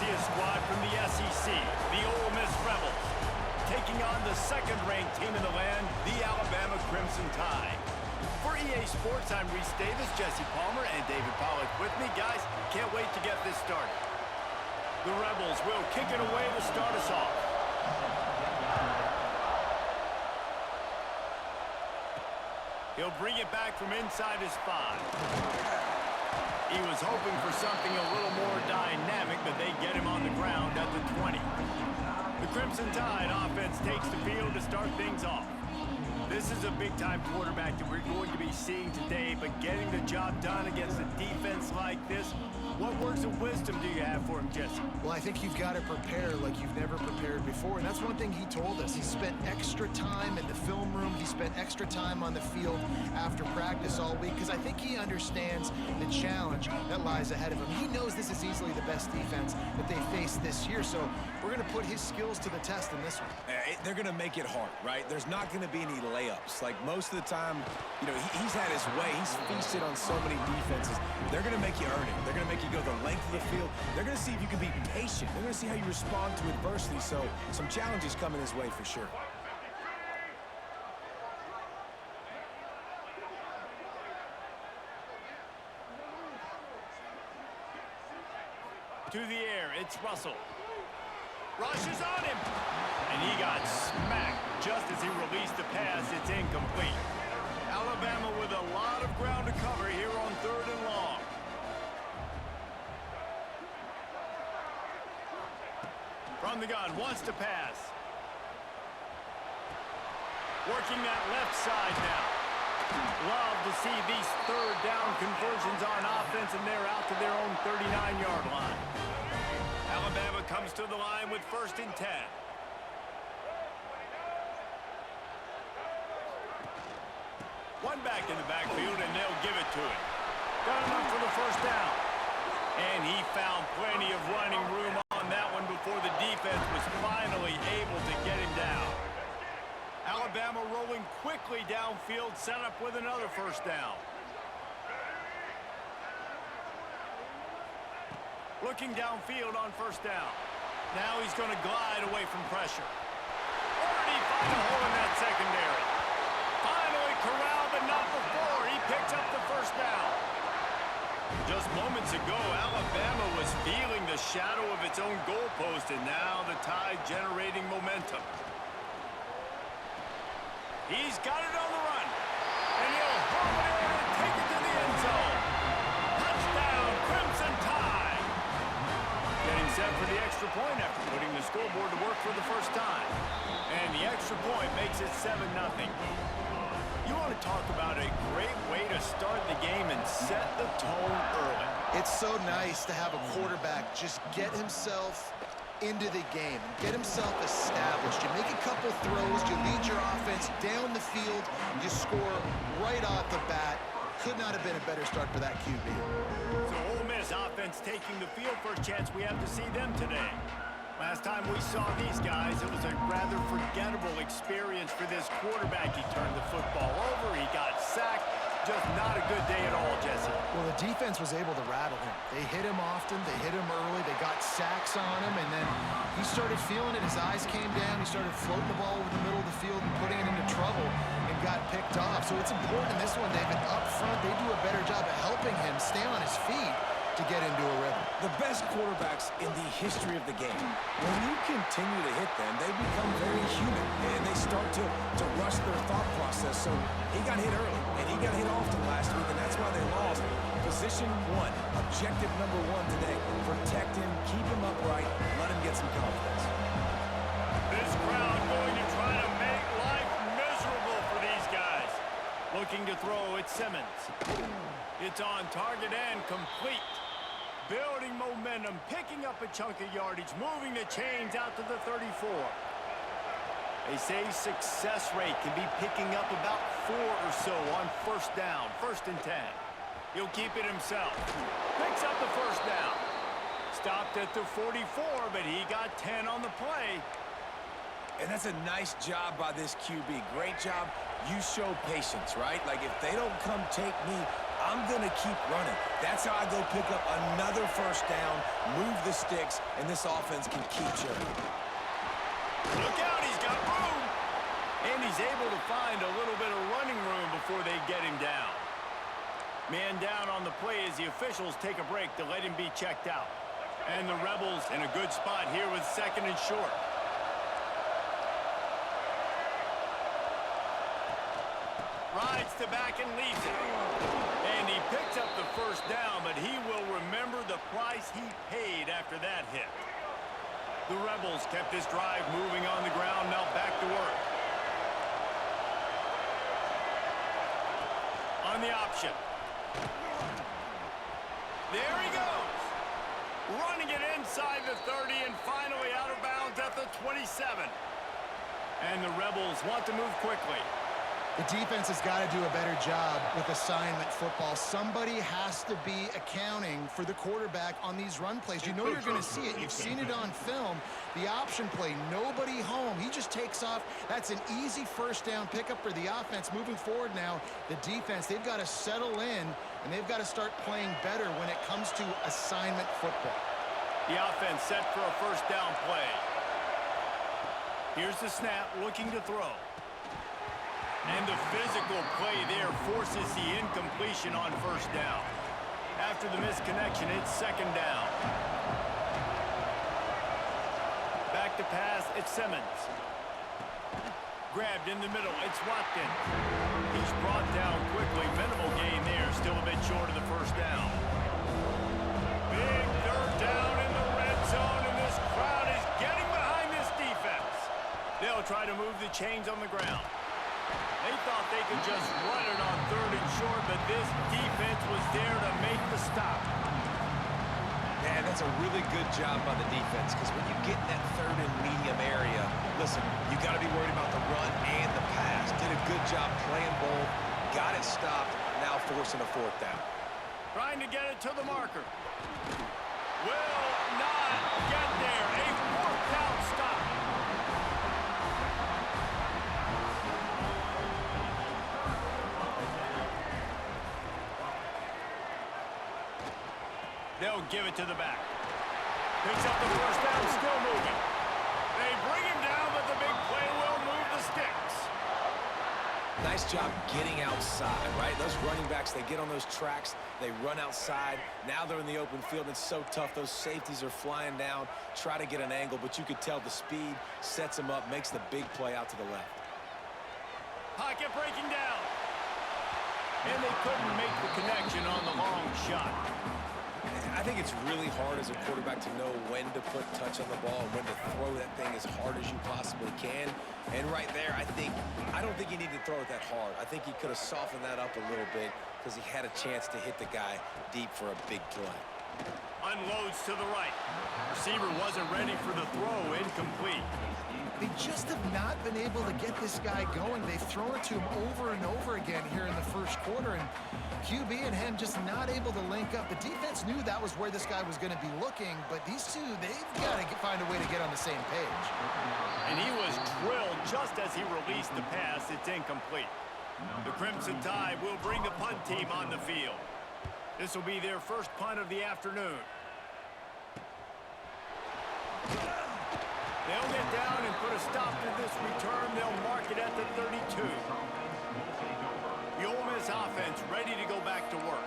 see a squad from the SEC, the Ole Miss Rebels, taking on the second-ranked team in the land, the Alabama Crimson Tide. For EA Sports, I'm Reese Davis, Jesse Palmer, and David Pollack with me. Guys, can't wait to get this started. The Rebels will kick it away to start us off. He'll bring it back from inside his 5. He was hoping for something a little more dynamic, but they get him on the ground at the 20. The Crimson Tide offense takes the field to start things off. This is a big-time quarterback that we're going to be seeing today, but getting the job done against a defense like this, what words of wisdom do you have for him, Jesse? Well, I think you've got to prepare like you've never prepared before, and that's one thing he told us. He spent extra time in the film room. He spent extra time on the field after practice all week, because I think he understands the challenge that lies ahead of him. He knows this is easily the best defense that they faced this year, so we're going to put his skills to the test in this one. They're going to make it hard, right? There's not going to be any layups. Like most of the time, you know, he's had his way. He's feasted on so many defenses. They're going to make you earn it. They're going to make you go the length of the field. They're going to see if you can be patient. They're going to see how you respond to adversity. So some challenges coming his way for sure. To the air, it's Russell. Rushes on him. And he got smacked just as he released the pass. It's incomplete. Alabama with a lot of ground to cover here on 3rd and long. From the gun, wants to pass. Working that left side now. Love to see these 3rd down conversions on offense, and they're out to their own 39-yard line. Alabama comes to the line with 1st and 10. One back in the backfield, and they'll give it to him. Got enough for the 1st down. And he found plenty of running room on that one before the defense was finally able to get him down. Alabama rolling quickly downfield, set up with another 1st down. Looking downfield on 1st down. Now he's going to glide away from pressure. Or did he find a hole in that secondary? Finally corralled, but not before. He picks up the 1st down. Just moments ago, Alabama was feeling the shadow of its own goalpost, and now the Tide generating momentum. He's got it on the run, and he'll home it in and take it to the end zone. Touchdown, Crimson Tide. Getting set for the extra point after putting the scoreboard to work for the 1st time. And the extra point makes it 7-0. You want to talk about a great way to start the game and set the tone early. It's so nice to have a quarterback just get himself into the game, get himself established. You make a couple throws, you lead your offense down the field, you score right off the bat. Could not have been a better start for that QB. So Ole Miss offense taking the field. First chance we have to see them today. Last time we saw these guys, it was a rather forgettable experience for this quarterback. He turned the football over, he got sacked. Just not a good day at all, Jesse. Well, the defense was able to rattle him. They hit him often, they hit him early, they got sacks on him, and then he started feeling it. His eyes came down, he started floating the ball over the middle of the field and putting it into trouble and got picked off. So it's important in this one, David, up front, they do a better job of helping him stay on his feet to get into a rhythm. The best quarterbacks in the history of the game, when you continue to hit them, they become very human, and they start to rush their thought process. So he got hit early, and he got hit often last week, and that's why they lost. Position 1, objective number 1 today. Protect him, keep him upright, let him get some confidence. This crowd going to try to make life miserable for these guys. Looking to throw, it's Simmons. It's on target and complete. Building momentum, picking up a chunk of yardage, moving the chains out to the 34. They say success rate can be picking up about 4 or so on 1st down, 1st and 10. He'll keep it himself. Picks up the 1st down. Stopped at the 44, but he got 10 on the play. And that's a nice job by this QB. Great job. You show patience, right? Like, if they don't come take me, I'm going to keep running. That's how I go pick up another first down, move the sticks, and this offense can keep churning. Look out, he's got room. And he's able to find a little bit of running room before they get him down. Man down on the play as the officials take a break to let him be checked out. And the Rebels in a good spot here with 2nd and short. Rides to back and leaves it. And he picks up the first down, but he will remember the price he paid after that hit. The Rebels kept this drive moving on the ground, now back to work. On the option. There he goes. Running it inside the 30 and finally out of bounds at the 27. And the Rebels want to move quickly. The defense has got to do a better job with assignment football. Somebody has to be accounting for the quarterback on these run plays. You know you're going to see it. You've seen it on film. The option play, nobody home. He just takes off. That's an easy first down pickup for the offense. Moving forward now, the defense, they've got to settle in, and they've got to start playing better when it comes to assignment football. The offense set for a first down play. Here's the snap, looking to throw. And the physical play there forces the incompletion on first down. After the misconnection, it's 2nd down. Back to pass, it's Simmons. Grabbed in the middle, it's Watkins. He's brought down quickly. Minimal gain there, still a bit short of the first down. Big 3rd down in the red zone, and this crowd is getting behind this defense. They'll try to move the chains on the ground. They thought they could just run it on 3rd and short, but this defense was there to make the stop. Man, that's a really good job by the defense, because when you get in that 3rd and medium area, listen, you got to be worried about the run and the pass. Did a good job playing both, got it stopped, now forcing a 4th down. Trying to get it to the marker. Will not get there. A 4th down stop. They'll give it to the back. Picks up the first down, still moving. They bring him down, but the big play will move the sticks. Nice job getting outside, right? Those running backs, they get on those tracks, they run outside. Now they're in the open field. It's so tough. Those safeties are flying down, try to get an angle, but you could tell the speed sets them up, makes the big play out to the left. Pocket breaking down. And they couldn't make the connection on the long shot. I think it's really hard as a quarterback to know when to put touch on the ball and when to throw that thing as hard as you possibly can. And right there, I don't think he needed to throw it that hard. I think he could have softened that up a little bit because he had a chance to hit the guy deep for a big play. Unloads to the right. Receiver wasn't ready for the throw, incomplete. They just have not been able to get this guy going. They've thrown it to him over and over again here in the first quarter, and QB and him just not able to link up. The defense knew that was where this guy was going to be looking, but these two, they've got to find a way to get on the same page. And he was drilled just as he released the pass. It's incomplete. The Crimson Tide will bring the punt team on the field. This will be their first punt of the afternoon. They'll get down and put a stop to this return. They'll mark it at the 32. The Ole Miss offense ready to go back to work.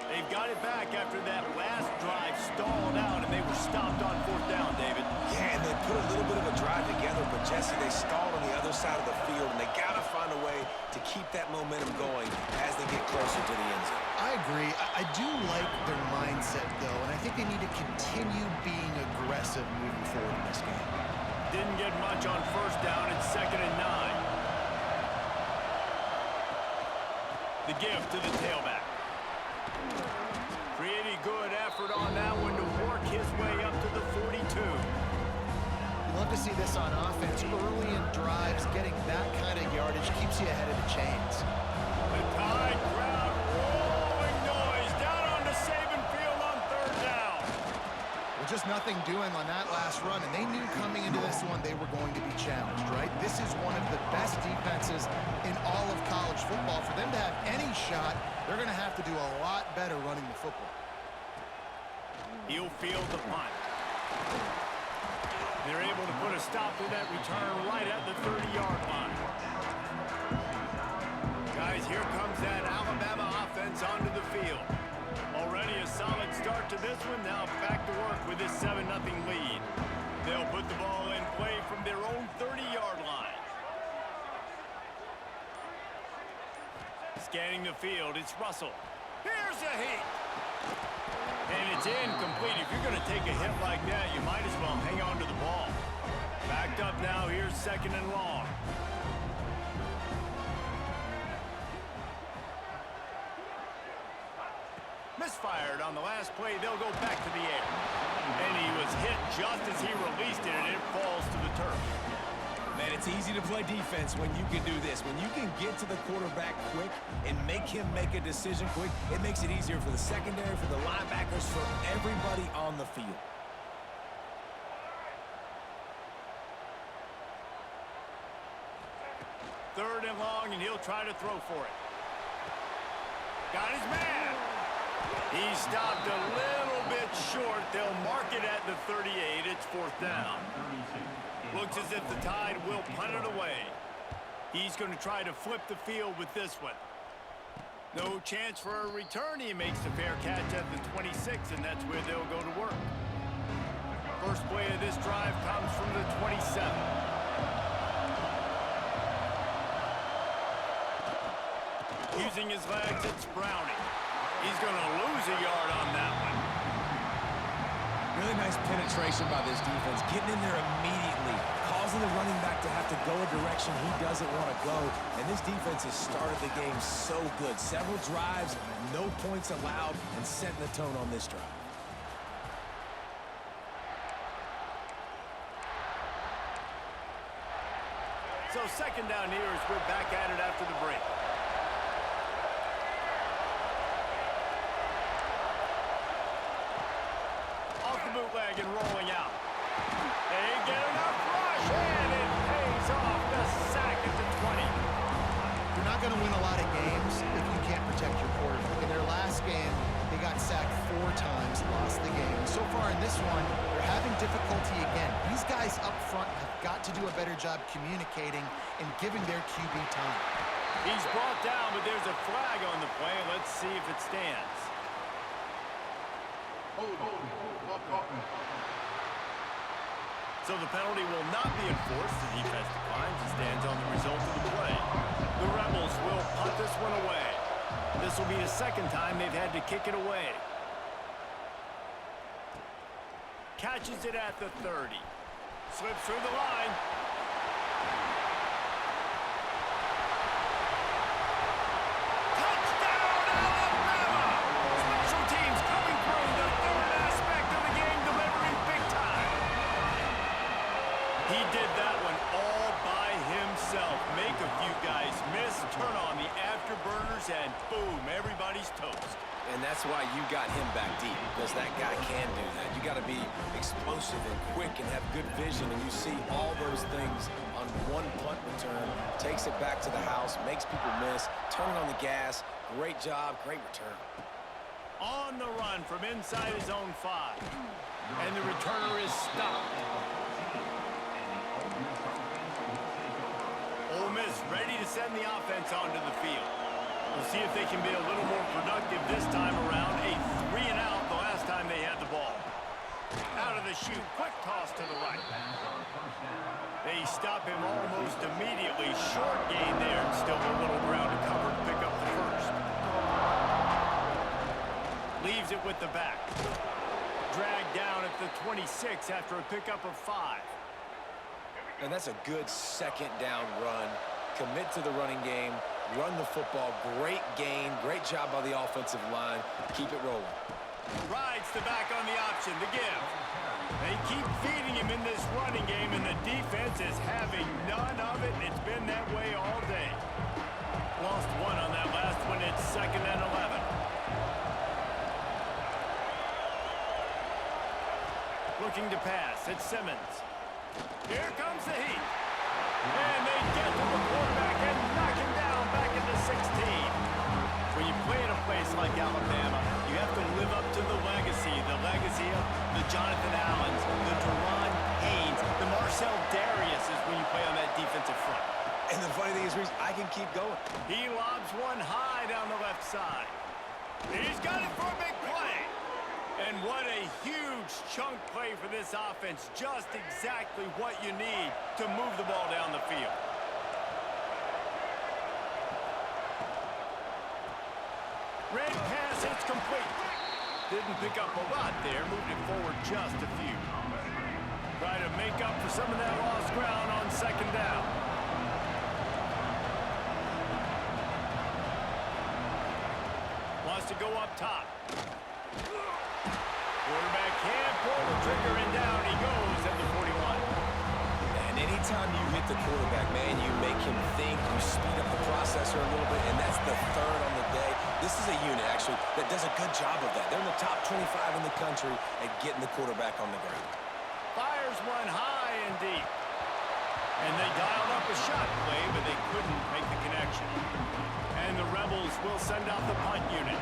They've got it back after that last drive stalled out, and they were stopped on 4th down, David. Yeah, and they put a little bit of a drive together, but Jesse, they stalled on the other side of the field, and they got to find a way to keep that momentum going as they get closer to the end zone. I agree. I do like their mindset, though, and I think they need to continue being aggressive moving forward in this game. Didn't get much on first down. It's 2nd and 9. The give to the tailback. Pretty good effort on that one to work his way up to the 42. Love to see this on offense. Early in drives, getting that kind of yardage keeps you ahead of the chains. The Tide crowd rolling noise down onto Saban Field on 3rd down. Well, just nothing doing on that last run, and they knew coming into this one they were going to be challenged, right? This is one of the best defenses in all of college football. For them to have any shot, they're going to have to do a lot better running the football. He'll field the punt. They're able to put a stop to that return right at the 30-yard line. Guys, here comes that Alabama offense onto the field. Already a solid start to this one. Now back to work with this 7-0 lead. They'll put the ball in play from their own 30-yard line. Scanning the field, it's Russell. Here's a hit. And it's incomplete. If you're going to take a hit like that, you might as well hang on to the ball. Backed up now. Here's 2nd and long. Misfired on the last play. They'll go back to the air. And he was hit just as he released it, and it falls to the turf. Man, it's easy to play defense when you can do this. When you can get to the quarterback quick and make him make a decision quick, it makes it easier for the secondary, for the linebackers, for everybody on the field. Third and long, and he'll try to throw for it. Got his man. He stopped a little bit short. They'll mark it at the 38. It's 4th down. Looks as if the Tide will punt it away. He's going to try to flip the field with this one. No chance for a return. He makes the fair catch at the 26, and that's where they'll go to work. First play of this drive comes from the 27. Using his legs, it's Browning. He's going to lose a yard on that one. Really nice penetration by this defense, getting in there immediately, causing the running back to have to go a direction he doesn't want to go. And this defense has started the game so good. Several drives, no points allowed, and setting the tone on this drive. So 2nd down here as we're back at it after the break. Bootleg and rolling out. They get enough rush, and it pays off. The sack at the 20. You're not going to win a lot of games if you can't protect your quarterback. In their last game, they got sacked 4 times, lost the game. So far in this one, they're having difficulty again. These guys up front have got to do a better job communicating and giving their QB time. He's brought down, but there's a flag on the play. Let's see if it stands. So the penalty will not be enforced. The defense declines and stands on the result of the play. The Rebels will punt this one away. This will be the 2nd time they've had to kick it away. Catches it at the 30. Slips through the line. And boom, everybody's toast. And that's why you got him back deep, because that guy can do that. You got to be explosive and quick and have good vision, and you see all those things on one punt return. Takes it back to the house, makes people miss, turning on the gas. Great job, great return. On the run from inside his own 5. And the returner is stopped. Ole Miss ready to send the offense onto the field. We'll see if they can be a little more productive this time around. A 3-and-out the last time they had the ball. Out of the chute, quick toss to the right. They stop him almost immediately. Short gain there, and still a little ground to cover to pick up the first. Leaves it with the back. Dragged down at the 26 after a pickup of 5. And that's a good 2nd down run. Commit to the running game, run the football. Great gain, great job by the offensive line. Keep it rolling. Rides the back on the option, the give. They keep feeding him in this running game, and the defense is having none of it, and it's been that way all day. Lost 1 on that last one. It's 2nd and 11. Looking to pass. It's Simmons. Here comes the heat. And they get to the quarterback and knock him down back into 16. When you play at a place like Alabama, you have to live up to the legacy of the Jonathan Allens, the Deron Haynes, the Marcel Dariuses when you play on that defensive front. And the funny thing is, Reese, I can keep going. He lobs one high down the left side. He's got it for a big play. And what a huge chunk play for this offense. Just exactly what you need to move the ball down the field. Red pass, it's complete. Didn't pick up a lot there. Moved it forward just a few. Try to make up for some of that lost ground on second down. Wants to go up top. Quarterback can't pull the trigger, and down he goes at the 41. And anytime you hit the quarterback, man, you make him think, you speed up the processor a little bit, and that's the third on the day. This is a unit, actually, that does a good job of that. They're in the top 25 in the country at getting the quarterback on the ground. Fires one high and deep. And they dialed up a shot play, but they couldn't make the connection. And the Rebels will send out the punt unit.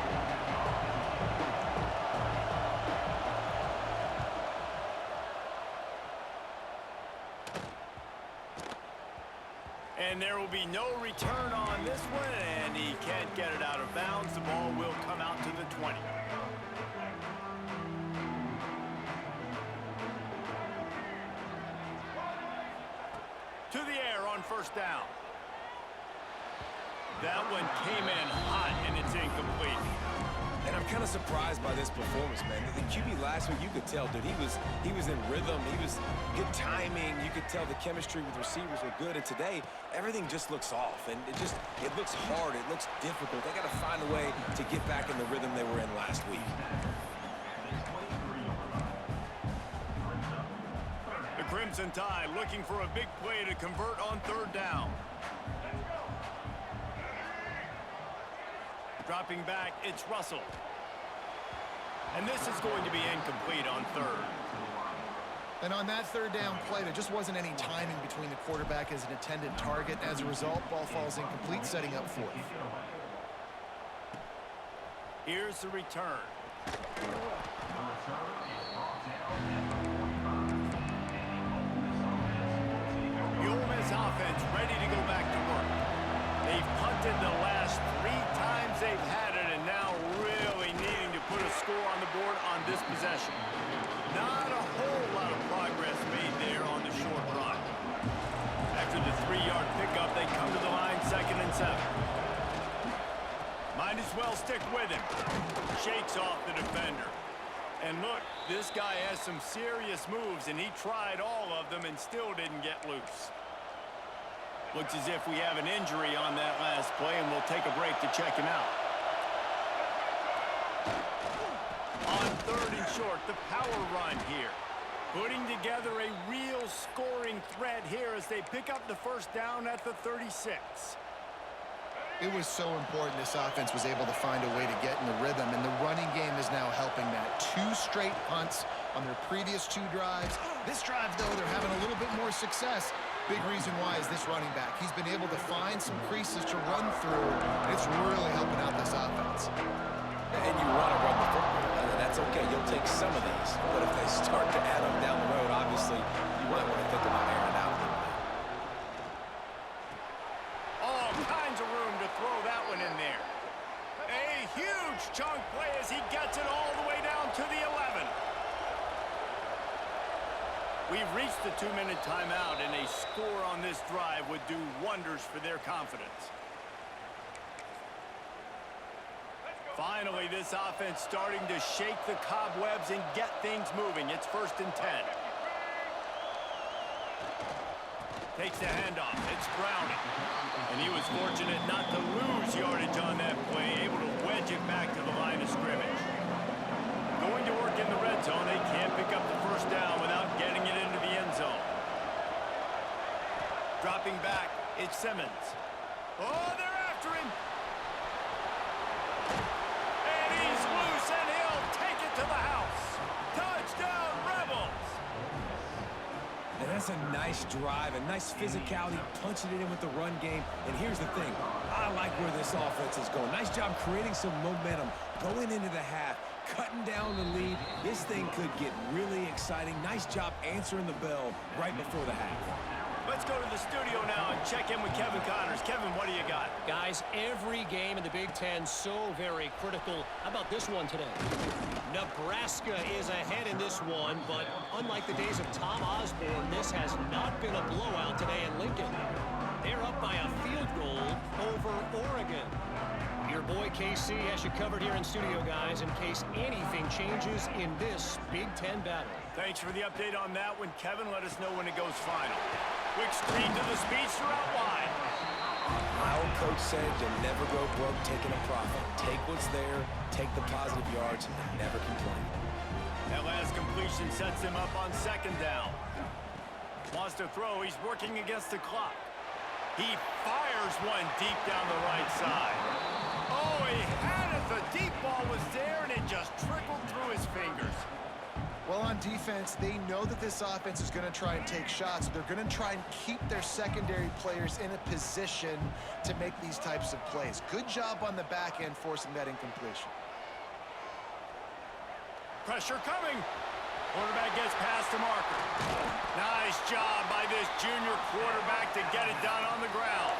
And there will be no return on this one, and he can't get it out of bounds. The ball will come out to the 20. To the air on first down. That one came in hot, and it's incomplete. And I'm kind of surprised by this performance, man. The QB last week, you could tell, dude, he was in rhythm. He was good timing. You could tell the chemistry with receivers were good. And today, everything just looks off. And it looks hard. It looks difficult. They got to find a way to get back in the rhythm they were in last week. The Crimson Tide looking for a big play to convert on third down. Dropping back, it's Russell. And this is going to be incomplete on third. And on that third down play, there just wasn't any timing between the quarterback as an intended target. As a result, ball falls incomplete, setting up fourth. Here's the return. The Ole Miss offense ready to go back to work. They've punted the last 3 times they've had it, and now really needing to put a score on the board on this possession. Not a whole lot of progress made there on the short run. After the 3-yard pickup, they come to the line 2nd and 7. Might as well stick with him. Shakes off the defender. And look, this guy has some serious moves, and he tried all of them and still didn't get loose. Looks as if we have an injury on that last play, and we'll take a break to check him out. On third and short, the power run here. Putting together a real scoring threat here as they pick up the first down at the 36. It was so important this offense was able to find a way to get in the rhythm, and the running game is now helping that. 2 straight punts on their previous 2 drives. This drive, though, they're having a little bit more success. Big reason why is this running back. He's been able to find some creases to run through, and it's really helping out this offense. And you want to run the football, and that's okay. You'll take some of these. But if they start to add up down the road, obviously, you might want to think about airing it out a little bit. All kinds of room to throw that one in there. A huge chunk play as he gets it all the way down to the 11. We've reached the 2-minute timeout, and a score on this drive would do wonders for their confidence. Finally, this offense starting to shake the cobwebs and get things moving. It's 1st and 10. Takes the handoff. It's Browning. And he was fortunate not to lose yardage on that play, able to wedge it back to the line of scrimmage. Going to work in the red zone. They can't pick up the first down without getting it into the end zone. Dropping back, it's Simmons. Oh, they're after him. And he's loose, and he'll take it to the house. Touchdown, Rebels. That's a nice drive, a nice physicality, punching it in with the run game. And here's the thing. I like where this offense is going. Nice job creating some momentum, going into the half, cutting down the lead. This thing could get really exciting. Nice job answering the bell right before the half. Let's go to the studio now and check in with Kevin Connors. Kevin, what do you got? Guys, every game in the Big Ten so very critical. How about this one today? Nebraska is ahead in this one, but unlike the days of Tom Osborne, this has not been a blowout today in Lincoln. They're up by a field goal over Oregon. Your boy KC has you covered here in studio, guys, in case anything changes in this Big Ten battle. Thanks for the update on that one, Kevin. Let us know when it goes final. Quick screen to the speedster out wide. My old coach said you'll never go broke taking a profit. Take what's there, take the positive yards, and never complain. That last completion sets him up on second down. Wants to throw. He's working against the clock. He fires one deep down the right side. Oh, he had it. The deep ball was there, and it just trickled through his fingers. Well, on defense, they know that this offense is going to try and take shots. They're going to try and keep their secondary players in a position to make these types of plays. Good job on the back end forcing that incompletion. Pressure coming. Quarterback gets past the marker. Nice job by this junior quarterback to get it done on the ground.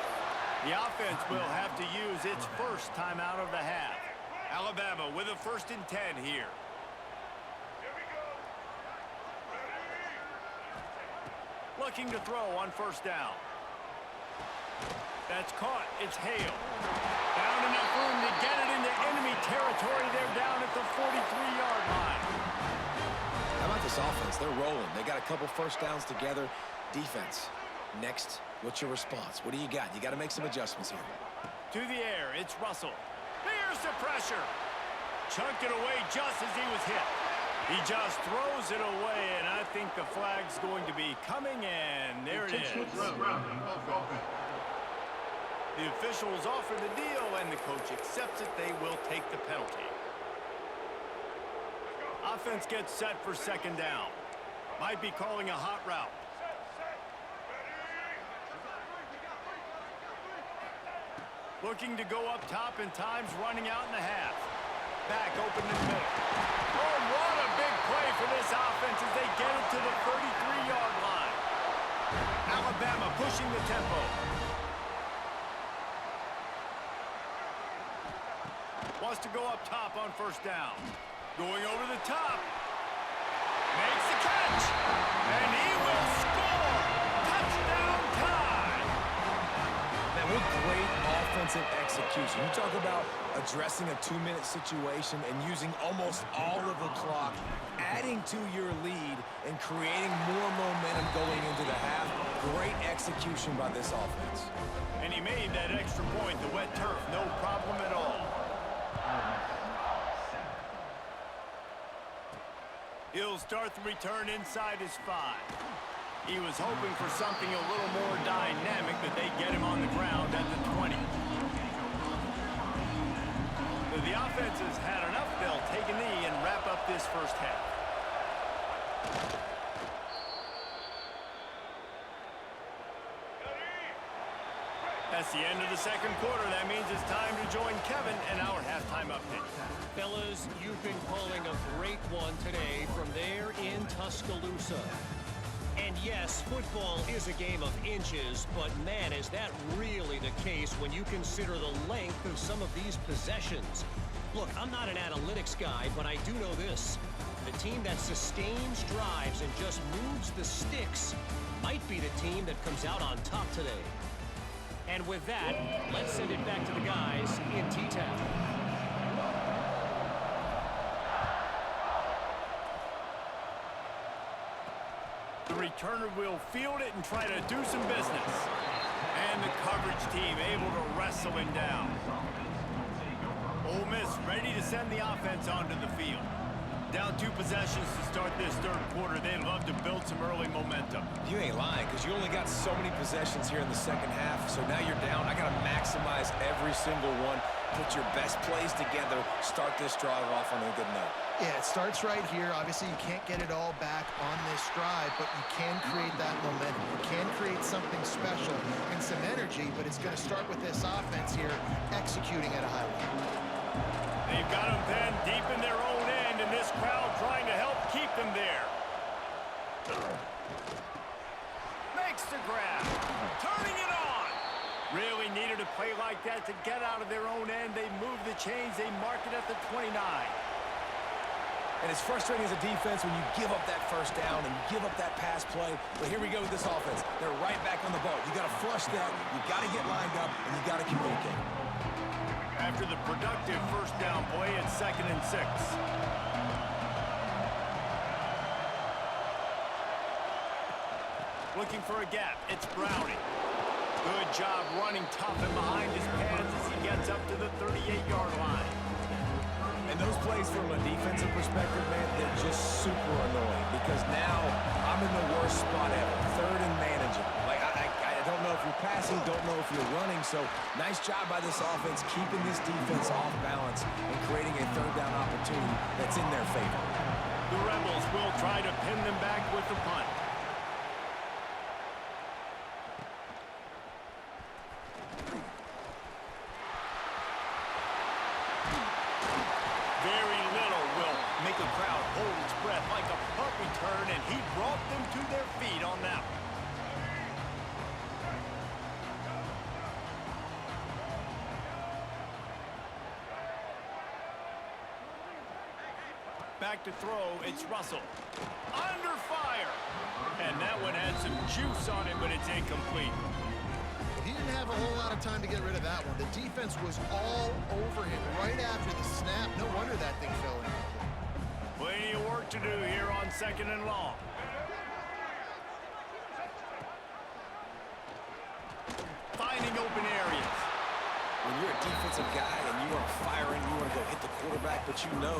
The offense will have to use its first timeout of the half. Alabama with a 1st and 10 here. Looking to throw on 1st down. That's caught. It's Hale. Found enough room to get it into enemy territory. They're down at the 43-yard line. How about this offense? They're rolling. They got a couple 1st downs together. Defense. Next, what's your response? What do you got? You got to make some adjustments here. To the air, it's Russell. Here's the pressure. Chunked it away just as he was hit. He just throws it away, and I think the flag's going to be coming, and there it is. The officials offer the deal, and the coach accepts it. They will take the penalty. Offense gets set for 2nd down. Might be calling a hot route. Looking to go up top, and time's running out in the half. Back open in the middle. Oh, what a big play for this offense as they get it to the 33-yard line. Alabama pushing the tempo. Wants to go up top on 1st down. Going over the top. Makes the catch. And he will score. Touchdown time. Man, what great offensive execution. You talk about addressing a 2-minute situation and using almost all of the clock, adding to your lead and creating more momentum going into the half. Great execution by this offense. And he made that extra point, the wet turf, no problem at all. He'll start the return inside his 5. He was hoping for something a little more dynamic, but they get him on the ground at the 20. So the offense has had enough. They'll take a knee and wrap up this 1st half. That's the end of the 2nd quarter. That means it's time to join Kevin and our halftime update. Fellas, you've been calling a great one today from there in Tuscaloosa. And yes, football is a game of inches, but man, is that really the case when you consider the length of some of these possessions. Look, I'm not an analytics guy, but I do know this. The team that sustains drives and just moves the sticks might be the team that comes out on top today. And with that, let's send it back to the guys in T-Town. The returner will field it and try to do some business. And the coverage team able to wrestle him down. Ole Miss ready to send the offense onto the field. Down 2 possessions to start this 3rd quarter. They'd love to build some early momentum. You ain't lying, because you only got so many possessions here in the 2nd half, so now you're down. I got to maximize every single one. put your best plays together, start this drive off on a good note. Yeah, it starts right here. Obviously, you can't get it all back on this drive, but you can create that momentum. You can create something special and some energy, but it's going to start with this offense here executing at a high level. They've got them pinned deep in their own end, and this crowd trying to help keep them there. Makes the grab. Turning it on. Really needed a play like that to get out of their own end. They move the chains. They mark it at the 29. And it's frustrating as a defense when you give up that first down and you give up that pass play. But here we go with this offense. They're right back on the ball. You got to flush that. You got to get lined up, and you got to communicate. After the productive first down play, it's 2nd and 6. Looking for a gap. It's Browning. Good job running tough and behind his pads as he gets up to the 38-yard line. And those plays from a defensive perspective, man, they're just super annoying because now I'm in the worst spot ever. 3rd and manageable. Like, I don't know if you're passing, don't know if you're running. So nice job by this offense keeping this defense off balance and creating a 3rd down opportunity that's in their favor. The Rebels will try to pin them back with the punt. Very little will make a crowd hold its breath like a punt return, and he brought them to their feet on that one. Back to throw, it's Russell. Under fire! And that one had some juice on it, but it's incomplete. He didn't have a whole lot of time to get rid of that one. The defense was all over him right after the snap. No wonder that thing fell in. Plenty of work to do here on 2nd and long. Finding open areas. When you're a defensive guy and you want to fire in, you want to go hit the quarterback, but you know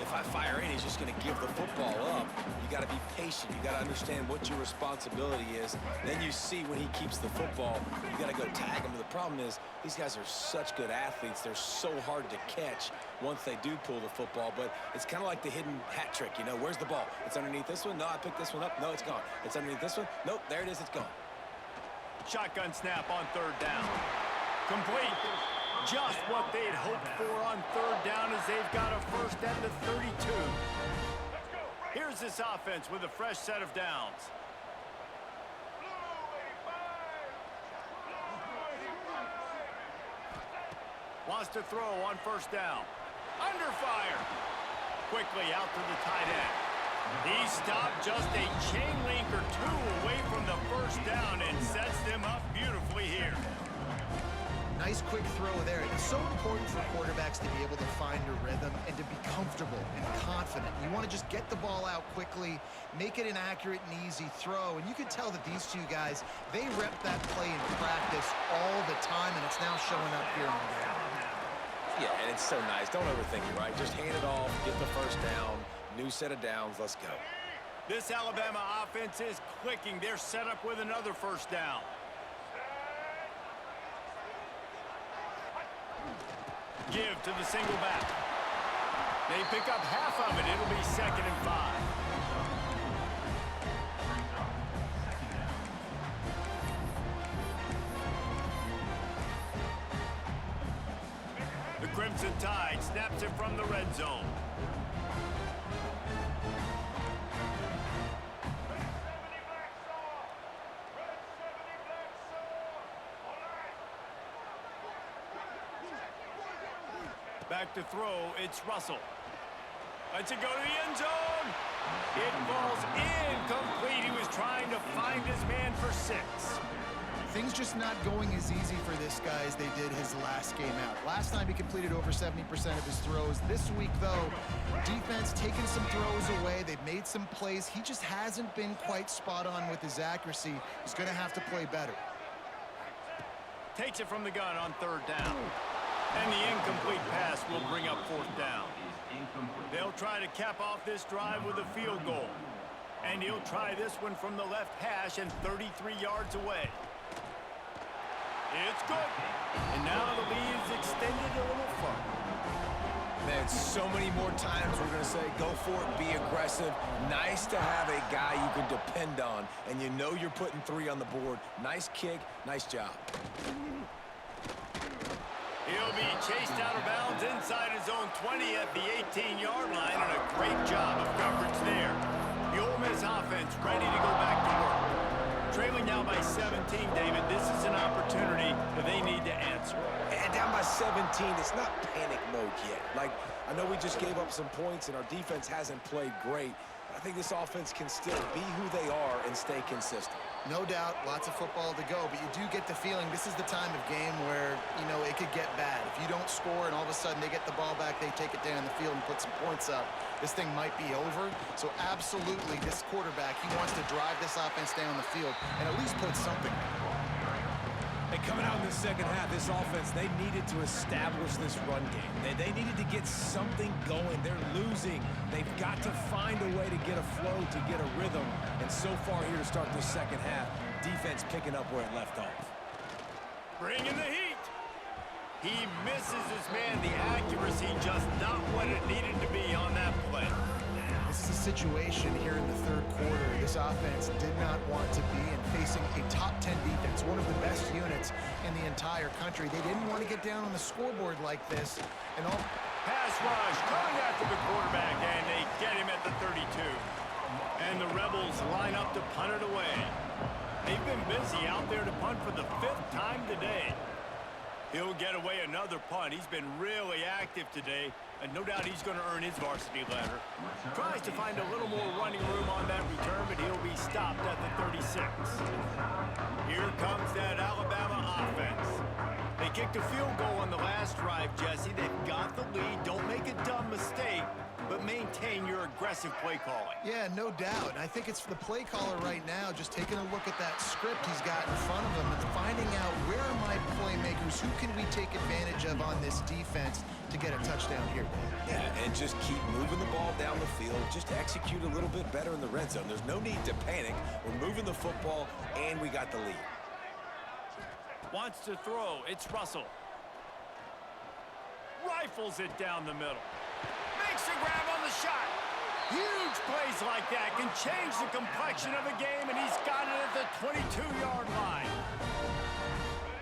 if I fire in, he's just going to give the football up. You got to be patient. You got to understand what your responsibility is. Then you see when he keeps the football, you got to go tag him. But the problem is these guys are such good athletes. They're so hard to catch once they do pull the football. But it's kind of like the hidden hat trick. You know, where's the ball? It's underneath this one. No, I picked this one up. No, it's gone. It's underneath this one. Nope, there it is. It's gone. Shotgun snap on 3rd down. Complete. Just what they'd hoped for on 3rd down as they've got a first at the 32. Here's this offense with a fresh set of downs. Wants to throw on 1st down. Under fire. Quickly out to the tight end. He stopped just a chain link or two away from the first down and sets them up beautifully here. Nice quick throw there. It's so important for quarterbacks to be able to find a rhythm and to be comfortable and confident. You want to just get the ball out quickly, make it an accurate and easy throw. And you can tell that these two guys, they rep that play in practice all the time, and it's now showing up here on the game. Yeah, and it's so nice. Don't overthink it, right? Just hand it off, get the first down, new set of downs, let's go. This Alabama offense is clicking. They're set up with another first down. Give to the single back. They pick up half of it. It'll be 2nd and 5. The Crimson Tide snaps it from the red zone. Back to throw, it's Russell. Lets it go to the end zone. It falls incomplete. He was trying to find his man for 6. Things just not going as easy for this guy as they did his last game out. Last time he completed over 70% of his throws. This week, though, defense taking some throws away. They've made some plays. He just hasn't been quite spot on with his accuracy. He's going to have to play better. Takes it from the gun on 3rd down. And the incomplete pass will bring up 4th down. They'll try to cap off this drive with a field goal. And he'll try this one from the left hash and 33 yards away. It's good. And now the lead is extended a little further. Man, so many more times we're going to say, go for it, be aggressive. Nice to have a guy you can depend on, and you know you're putting 3 on the board. Nice kick, nice job. He'll be chased out of bounds inside his own 20 at the 18-yard line, and a great job of coverage there. The Ole Miss offense ready to go back to work. Trailing now by 17, David, this is an opportunity that they need to answer. And down by 17, it's not panic mode yet. Like, I know we just gave up some points and our defense hasn't played great. I think this offense can still be who they are and stay consistent. No doubt, lots of football to go, but you do get the feeling this is the time of game where, you know, it could get bad. If you don't score and all of a sudden they get the ball back, they take it down the field and put some points up, this thing might be over. So absolutely, this quarterback, he wants to drive this offense down the field and at least put something. And coming out in the second half, this offense, they needed to establish this run game. They needed to get something going. They're losing. They've got to find a way to get a flow, to get a rhythm. And so far here to start this second half, defense picking up where it left off. Bringing the heat. He misses his man. The accuracy just not what it needed to be on that play. This is a situation here in the third quarter this offense did not want to be in, facing a top 10 defense, one of the best units in the entire country. They didn't want to get down on the scoreboard like this. And all pass rush coming after the quarterback, and they get him at the 32. And the Rebels line up to punt it away. They've been busy out there to punt for the 5th time today. He'll get away another punt. He's been really active today, and no doubt he's going to earn his varsity letter. Tries to find a little more running room on that return, but he'll be stopped at the 36. Here comes that Alabama offense. They kicked a field goal on the last drive, Jesse. They've got the lead. Don't make a dumb mistake, but maintain your aggressive play calling. Yeah, no doubt. And I think it's the play caller right now just taking a look at that script he's got in front of him and finding out where are my playmakers, who can we take advantage of on this defense to get a touchdown here. Yeah, and just keep moving the ball down the field. Just execute a little bit better in the red zone. There's no need to panic. We're moving the football, and we got the lead. Wants to throw. It's Russell. Rifles it down the middle. Makes a grab on the shot. Huge plays like that can change the complexion of a game, and he's got it at the 22-yard line.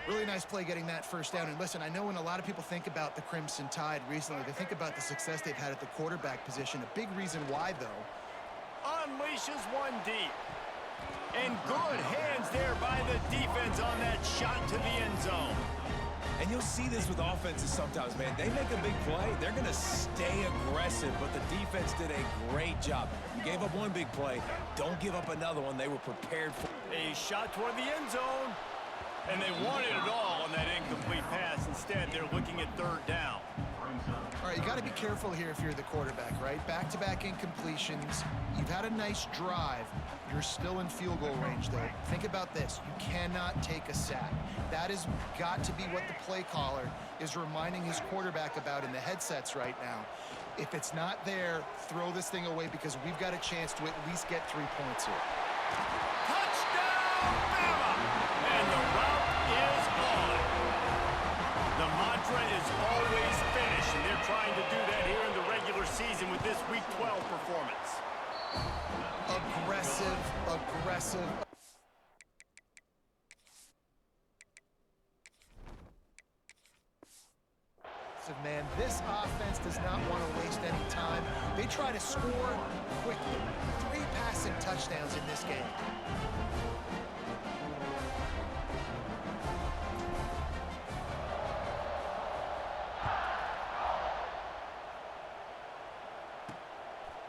Really nice play getting that first down. And listen, I know when a lot of people think about the Crimson Tide recently, they think about the success they've had at the quarterback position. A big reason why, though. Unleashes one deep. And good hands there by the defense on that shot to the end zone. And you'll see this with offenses sometimes, man. They make a big play, they're going to stay aggressive, but the defense did a great job. You gave up one big play, don't give up another one. They were prepared for a shot toward the end zone, and they wanted it all on that incomplete pass. Instead, they're looking at 3rd down. All right, you got to be careful here if you're the quarterback, right? Back-to-back incompletions. You've had a nice drive. You're still in field goal range, though. Think about this. You cannot take a sack. That has got to be what the play caller is reminding his quarterback about in the headsets right now. If it's not there, throw this thing away because we've got a chance to at least get 3 points here. Touchdown, Bama! And the route is on. The mantra is always finish, and they're trying to do that here in the regular season with this Week 12 performance. Aggressive. Man, this offense does not want to waste any time. They try to score quickly. 3 passing touchdowns in this game.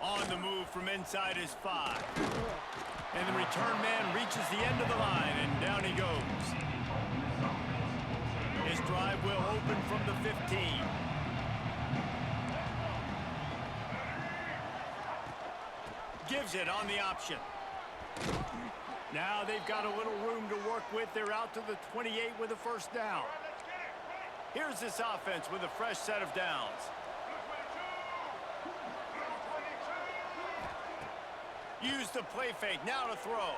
On the move from inside his 5. And the return man reaches the end of the line, and down he goes. His drive will open from the 15. Gives it on the option. Now they've got a little room to work with. They're out to the 28 with a 1st down. Here's this offense with a fresh set of downs. Use the play fake, now to throw.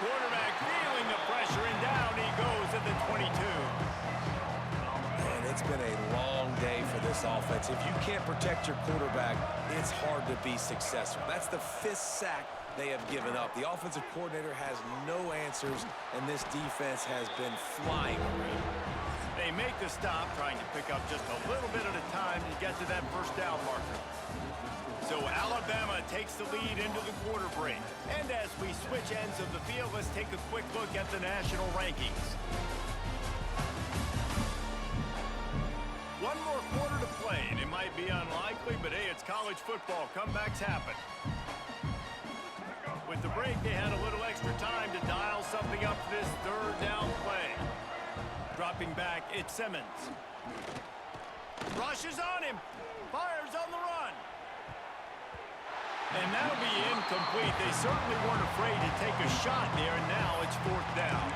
Quarterback feeling the pressure, and down he goes throws at the 22. And it's been a long day for this offense. If you can't protect your quarterback, it's hard to be successful. That's the 5th sack they have given up. The offensive coordinator has no answers, and this defense has been flying around. They make the stop, trying to pick up just a little bit at a time to get to that first down marker. So Alabama takes the lead into the quarter break. And as we switch ends of the field, let's take a quick look at the national rankings. One more quarter to play, and it might be unlikely, but hey, it's college football. Comebacks happen. With the break, they had a little extra time to dial something up for this third down play. Dropping back, it's Simmons. Rushes on him. Fires on the run. And that'll be incomplete. They certainly weren't afraid to take a shot there, and now it's 4th down.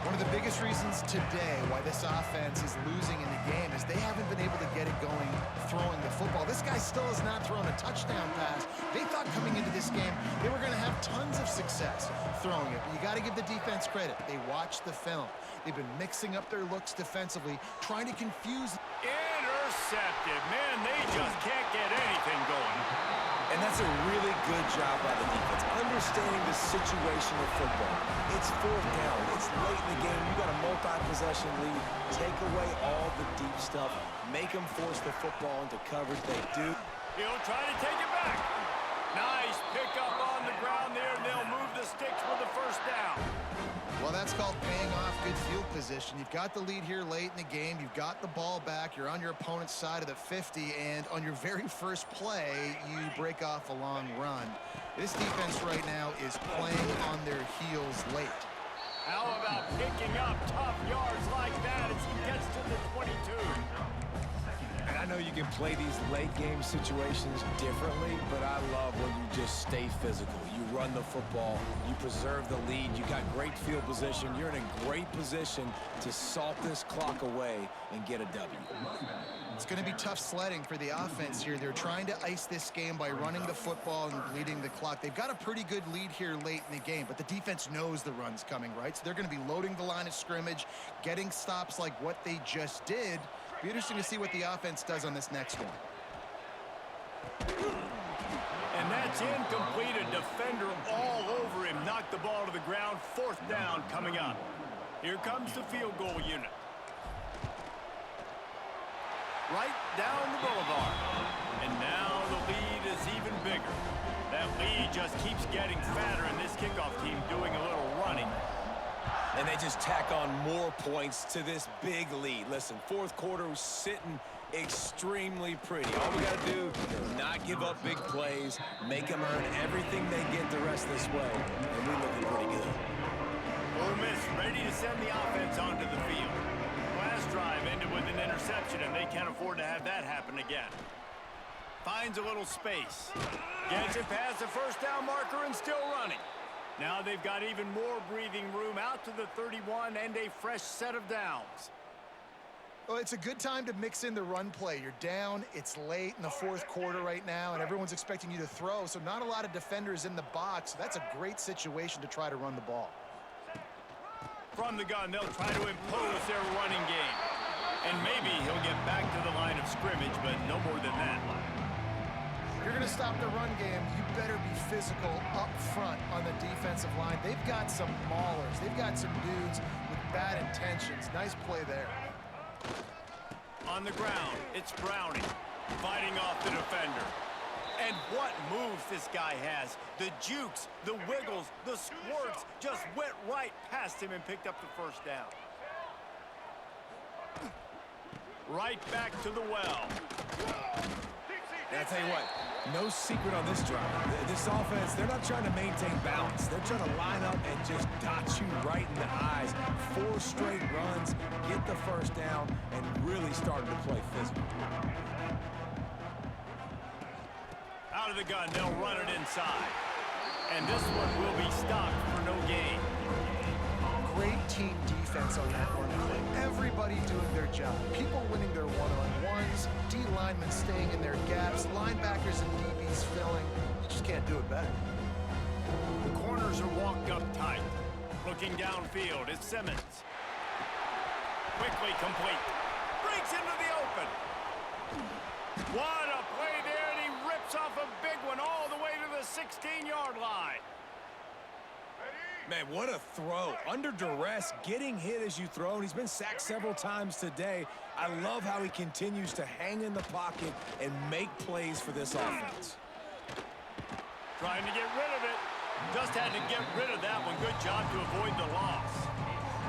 One of the biggest reasons today why this offense is losing in the game is they haven't been able to get it going throwing the football. This guy still has not thrown a touchdown pass. They thought coming into this game they were going to have tons of success throwing it. But you got to give the defense credit. They watched the film. They've been mixing up their looks defensively, trying to confuse. Intercepted. Man, they just can't get anything going. And that's a really good job by the defense, understanding the situation of football. It's 4th down. It's late in the game. You got a multi-possession lead. Take away all the deep stuff. Make them force the football into coverage. They do. He'll try to take it back. Nice pickup on the ground there, and they'll move the sticks for the first down. Well, that's called paying off good field position. You've got the lead here late in the game. You've got the ball back. You're on your opponent's side of the 50, and on your very first play, you break off a long run. This defense right now is playing on their heels late. How about picking up tough yards like that as he gets to the 22? And I know you can play these late game situations differently, but I love when you just stay physical. You run the football, you preserve the lead, you got great field position, you're in a great position to salt this clock away and get a W. It's going to be tough sledding for the offense here. They're trying to ice this game by running the football and bleeding the clock. They've got a pretty good lead here late in the game, but the defense knows the run's coming, right? So they're going to be loading the line of scrimmage, getting stops like what they just did. Be interesting to see what the offense does on this next one. And that's incomplete. A defender all over him. Knocked the ball to the ground. 4th down coming up. Here comes the field goal unit. Right down the boulevard. And now the lead is even bigger. That lead just keeps getting fatter, and this kickoff team doing a little running. And they just tack on more points to this big lead. Listen, 4th quarter was sitting extremely pretty. All we got to do is not give up big plays, make them earn everything they get the rest of this way, and we're looking pretty good. Ole Miss ready to send the offense onto the field. Last drive ended with an interception, and they can't afford to have that happen again. Finds a little space. Gets it past the first down marker and still running. Now they've got even more breathing room out to the 31 and a fresh set of downs. Well, it's a good time to mix in the run play. You're down, it's late in the 4th quarter right now, and everyone's expecting you to throw, so not a lot of defenders in the box. So that's a great situation to try to run the ball. From the gun, they'll try to impose their running game. And maybe he'll get back to the line of scrimmage, but no more than that. If you're going to stop the run game, you better be physical up front on the defensive line. They've got some maulers. They've got some dudes with bad intentions. Nice play there. On the ground, it's Browning fighting off the defender. And what moves this guy has. The jukes, the wiggles, the squirts just went right past him and picked up the first down. Right back to the well. And I tell you what, no secret on this drive. This offense, they're not trying to maintain balance. They're trying to line up and just dot you right in the eyes. 4 straight runs, get the first down, and really starting to play physical. Out of the gun, they'll run it inside. And this one will be stopped for no gain. Great team defense on that one play. Everybody doing their job. People winning their one-on-ones, D linemen staying in their gaps, linebackers and DBs filling. You just can't do it better. The corners are walked up tight. Looking downfield, it's Simmons. Quickly complete. Breaks into the open. What a play there, and he rips off a big one all the way to the 16-yard line. Man, what a throw. Under duress, getting hit as you throw, and he's been sacked several times today. I love how he continues to hang in the pocket and make plays for this offense. Trying to get rid of it. Just had to get rid of that one. Good job to avoid the loss.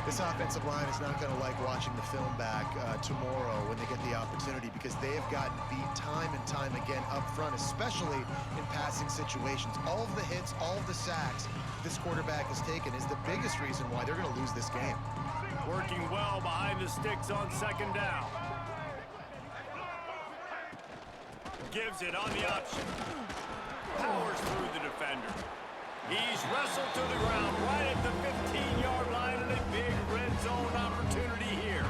This offensive line is not going to like watching the film back tomorrow when they get the opportunity, because they have gotten beat time and time again up front, especially in passing situations. All of the hits, all of the sacks this quarterback has taken is the biggest reason why they're going to lose this game. Working well behind the sticks on second down. Gives it on the option. Powers through the defender. He's wrestled to the ground right at the 15-yard line, and a big red zone opportunity here.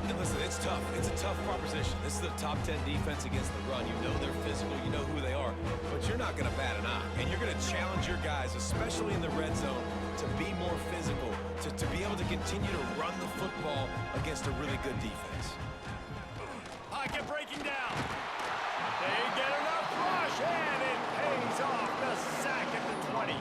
And listen, it's tough. It's a tough proposition. This is the top 10 defense against the run. You know they're physical. You know who they are. But you're not going to bat an eye. And you're going to challenge your guys, especially in the red zone, to be more physical, to be able to continue to run the football against a really good defense. Pocket breaking down. They get enough rush, and it pays off. The sack at the 20.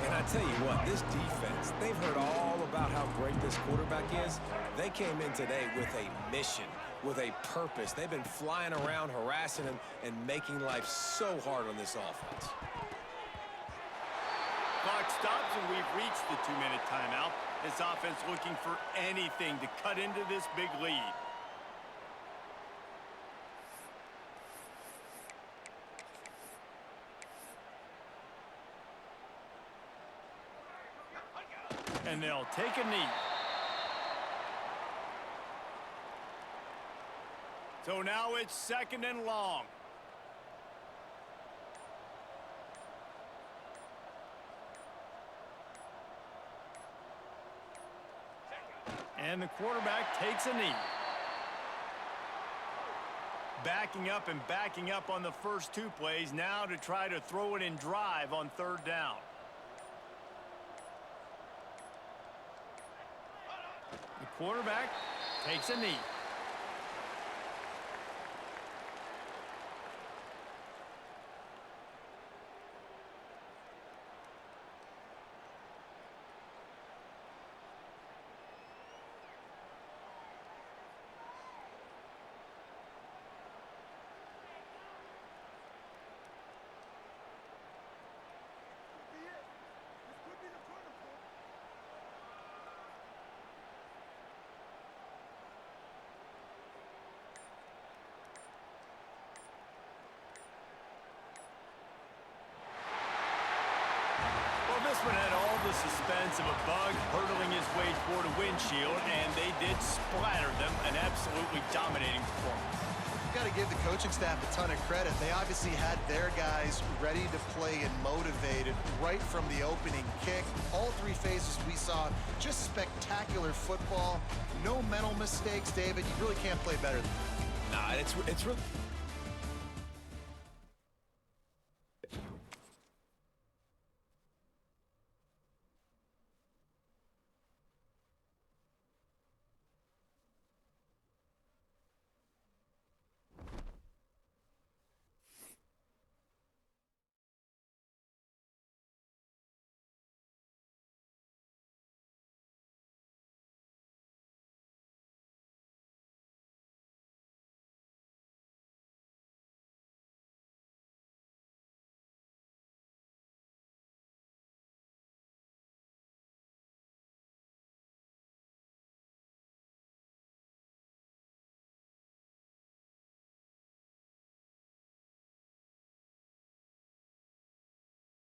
And I tell you what, this defense, they've heard all about how great this quarterback is. They came in today with a mission, with a purpose. They've been flying around, harassing him, and making life so hard on this offense. Clock stops, and we've reached the 2-minute timeout. This offense looking for anything to cut into this big lead. And they'll take a knee. So now it's second and long. And the quarterback takes a knee. Backing up and backing up on the first two plays, now to try to throw it in drive on third down. The quarterback takes a knee. This one had all the suspense of a bug hurtling his way toward a windshield, and they did splatter them. An absolutely dominating performance. You've got to give the coaching staff a ton of credit. They obviously had their guys ready to play and motivated right from the opening kick. All three phases we saw, just spectacular football. No mental mistakes, David. You really can't play better than that. Nah, it's really...